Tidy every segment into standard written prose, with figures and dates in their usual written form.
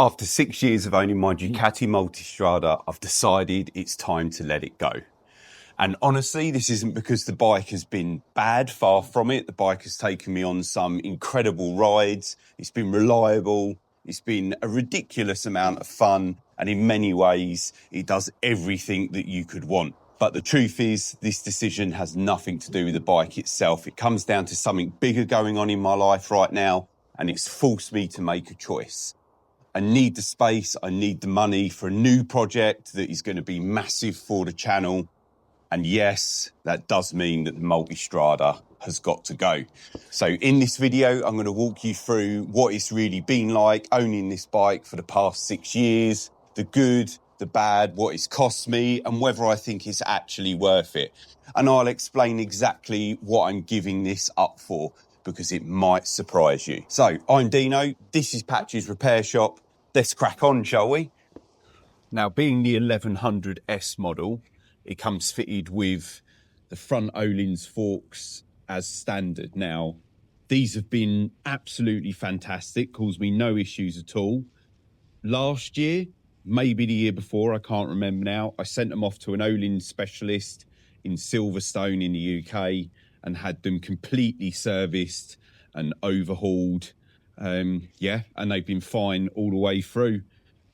After 6 years of owning my Ducati Multistrada, I've decided it's time to let it go. And honestly, this isn't because the bike has been bad, far from it. The bike has taken me on some incredible rides. It's been reliable. It's been a ridiculous amount of fun. And in many ways, it does everything that you could want. But the truth is, this decision has nothing to do with the bike itself. It comes down to something bigger going on in my life right now, and it's forced me to make a choice. I need the space, I need the money for a new project that is going to be massive for the channel. And yes, that does mean that the Multistrada has got to go. So in this video, I'm going to walk you through what it's really been like owning this bike for the past 6 years, the good, the bad, what it's cost me, and whether I think it's actually worth it. And I'll explain exactly what I'm giving this up for, because it might surprise you. So I'm Dino, this is Patch's Repair Shop. Let's crack on, shall we? Now, being the 1100S model, it comes fitted with the front Öhlins forks as standard. Now, these have been absolutely fantastic, caused me no issues at all. Last year, maybe the year before, I can't remember now, I sent them off to an Öhlins specialist in Silverstone in the UK and had them completely serviced and overhauled. And they've been fine all the way through.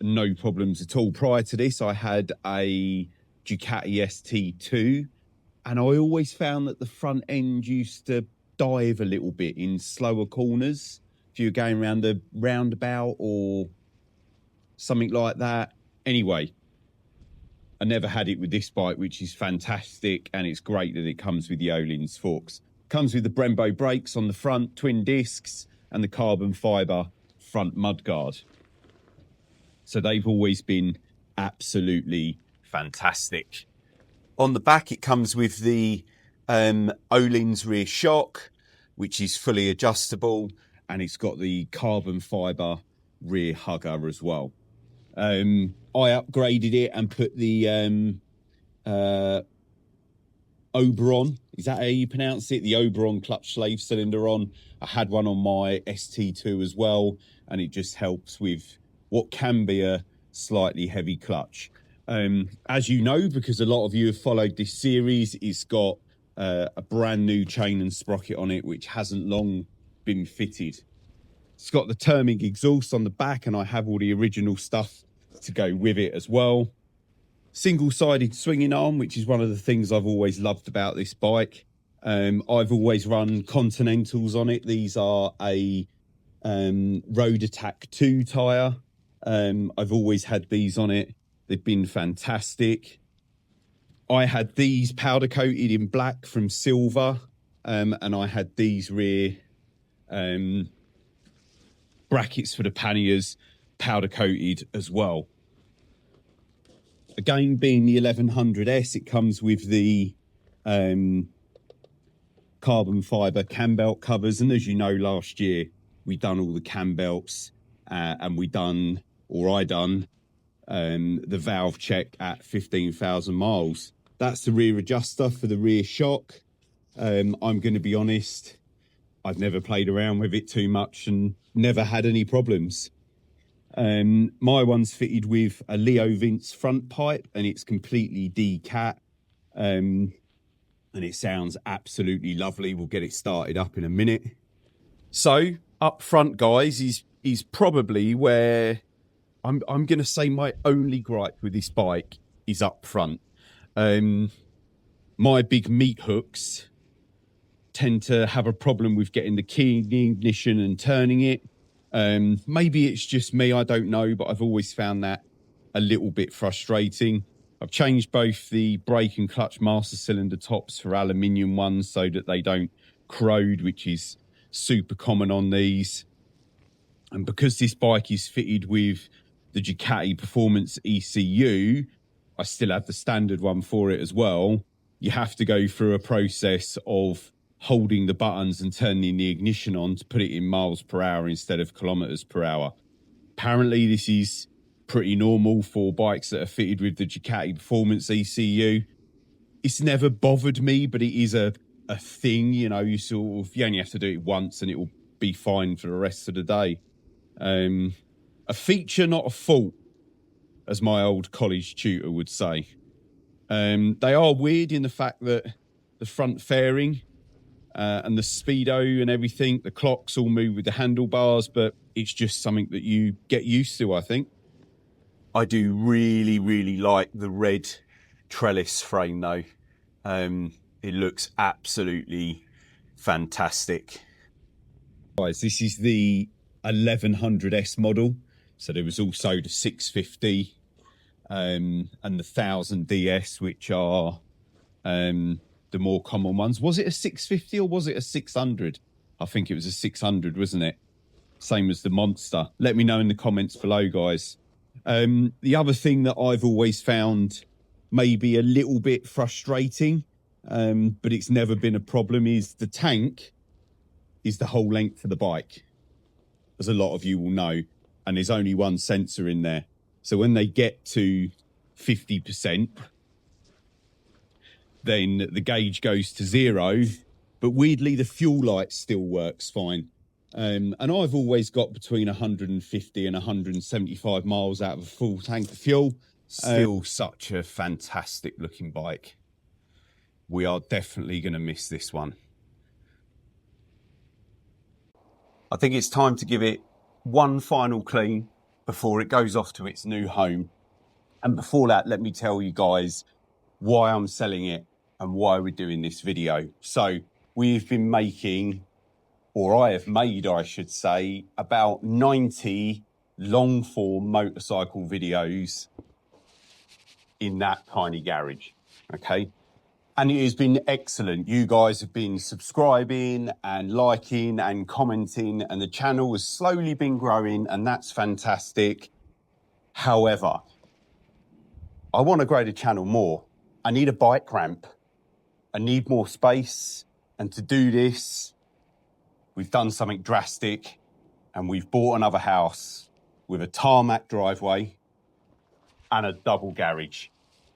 No problems at all. Prior to this, I had a Ducati ST2, and I always found that the front end used to dive a little bit in slower corners. If you were going around the roundabout or something like that. Anyway, I never had it with this bike, which is fantastic, and it's great that it comes with the Öhlins forks. Comes with the Brembo brakes on the front, twin discs, and the carbon fibre front mudguard. So they've always been absolutely fantastic. On the back, it comes with the Öhlins rear shock, which is fully adjustable, and it's got the carbon fibre rear hugger as well. I upgraded it and put the Oberon, is that how you pronounce it? The Oberon clutch slave cylinder on. I had one on my ST2 as well, and it just helps with what can be a slightly heavy clutch. As you know, because a lot of you have followed this series, it's got a brand new chain and sprocket on it, which hasn't long been fitted. It's got the Terming exhaust on the back, and I have all the original stuff to go with it as well. Single-sided swinging arm, which is one of the things I've always loved about this bike. I've always run Continentals on it. These are a Road Attack 2 tyre. I've always had these on it. They've been fantastic. I had these powder coated in black from silver, and I had these rear brackets for the panniers powder coated as well. Again, being the 1100S, it comes with the carbon fibre cam belt covers. And as you know, last year we done all the cam belts, and I done the valve check at 15,000 miles. That's the rear adjuster for the rear shock. I'm going to be honest, I've never played around with it too much and never had any problems. My one's fitted with a Leo Vince front pipe, and it's completely decat, and it sounds absolutely lovely. We'll get it started up in a minute. So up front, guys, is probably where I'm going to say my only gripe with this bike is up front. My big meat hooks tend to have a problem with getting the key in the ignition and turning it. Maybe it's just me, I don't know, but I've always found that a little bit frustrating. I've changed both the brake and clutch master cylinder tops for aluminium ones so that they don't corrode, which is super common on these. And because this bike is fitted with the Ducati Performance ECU, I still have the standard one for it as well. You have to go through a process of holding the buttons and turning the ignition on to put it in miles per hour instead of kilometers per hour. Apparently this is pretty normal for bikes that are fitted with the Ducati Performance ECU. It's never bothered me, but it is a thing, you know. You only have to do it once and it will be fine for the rest of the day. A feature, not a fault, as my old college tutor would say. They are weird in the fact that the front fairing and the speedo and everything, the clocks all move with the handlebars, but it's just something that you get used to, I think. I do really, really like the red trellis frame though. It looks absolutely fantastic. Guys, this is the 1100S model. So there was also the 650 and the 1000 DS, which are the more common ones. Was it a 650 or was it a 600? I think it was a 600, wasn't it? Same as the Monster. Let me know in the comments below, guys. The other thing that I've always found maybe a little bit frustrating, but it's never been a problem, is the tank is the whole length of the bike, as a lot of you will know, and there's only one sensor in there. So when they get to 50%, then the gauge goes to 0, but weirdly the fuel light still works fine. And I've always got between 150 and 175 miles out of a full tank of fuel. Still such a fantastic looking bike. We are definitely going to miss this one. I think it's time to give it one final clean before it goes off to its new home. And before that, let me tell you guys why I'm selling it and why we're doing this video. So we've been making, or I have made, I should say, about 90 long form motorcycle videos in that tiny garage, okay? And it has been excellent. You guys have been subscribing and liking and commenting, and the channel has slowly been growing, and that's fantastic. However, I want to grow the channel more. I need a bike ramp. I need more space. And to do this, we've done something drastic, and we've bought another house with a tarmac driveway and a double garage.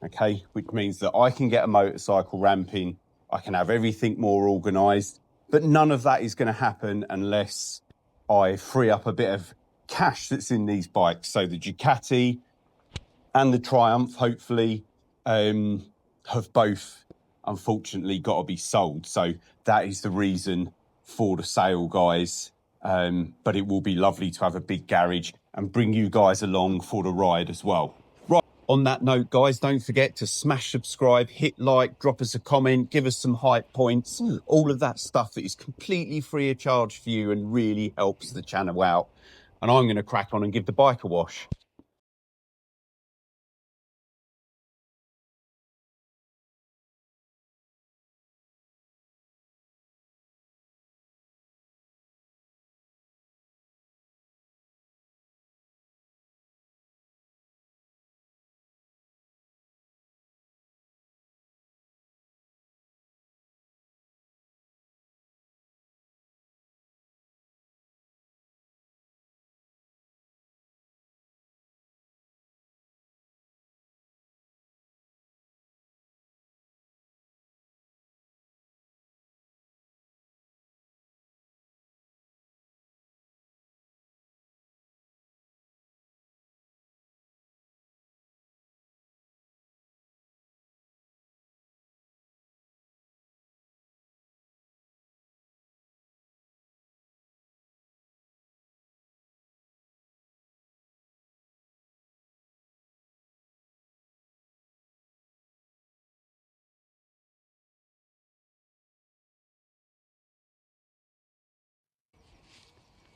Okay, which means that I can get a motorcycle ramping, I can have everything more organised, but none of that is going to happen unless I free up a bit of cash that's in these bikes. So the Ducati and the Triumph, hopefully, have both, unfortunately, got to be sold. So that is the reason for the sale, guys. But it will be lovely to have a big garage and bring you guys along for the ride as well. On that note, guys, don't forget to smash subscribe, hit like, drop us a comment, give us some hype points, all of that stuff that is completely free of charge for you and really helps the channel out. And I'm going to crack on and give the bike a wash.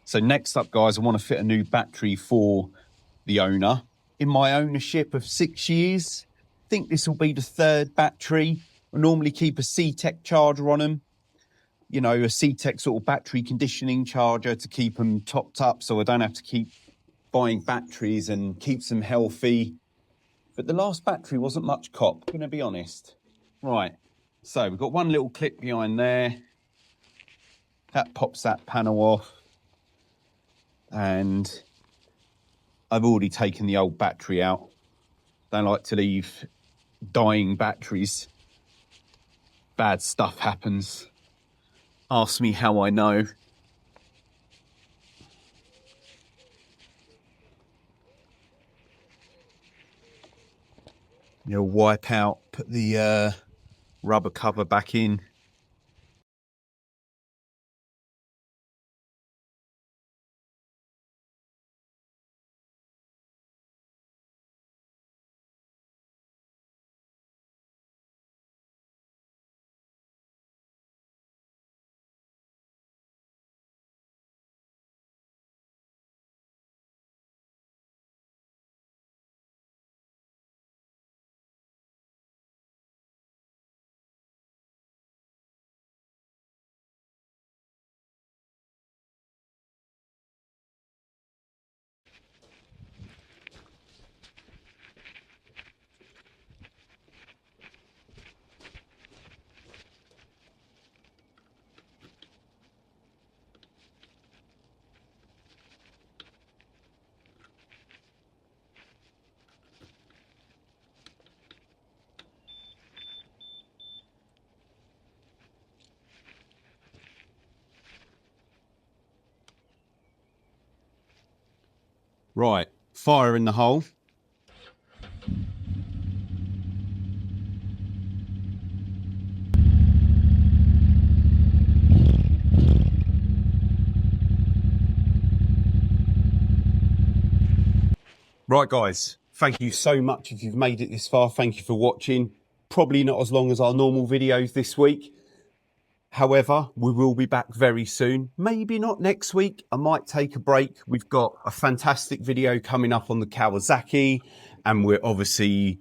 So next up, guys, I want to fit a new battery for the owner. In my ownership of 6 years, I think this will be the 3rd battery. I normally keep a C-Tech charger on them. You know, a C-Tech sort of battery conditioning charger to keep them topped up so I don't have to keep buying batteries and keeps them healthy. But the last battery wasn't much cop, I'm going to be honest. Right, so we've got one little clip behind there. That pops that panel off. And I've already taken the old battery out. Don't like to leave dying batteries. Bad stuff happens. Ask me how I know. You know, wipe out, put the rubber cover back in. Right, fire in the hole. Right, guys, thank you so much if you've made it this far. Thank you for watching. Probably not as long as our normal videos this week. However, we will be back very soon. Maybe not next week. I might take a break. We've got a fantastic video coming up on the Kawasaki, and we're obviously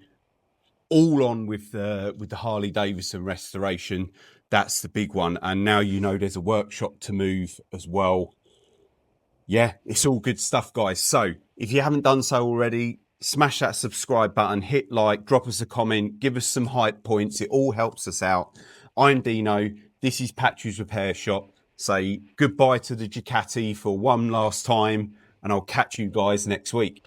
all on with the Harley Davidson restoration. That's the big one. And now you know there's a workshop to move as well. Yeah, it's all good stuff, guys. So if you haven't done so already, smash that subscribe button, hit like, drop us a comment, give us some hype points. It all helps us out. I'm Dino. This is Patch's Repair Shop. Say goodbye to the Ducati for one last time, and I'll catch you guys next week.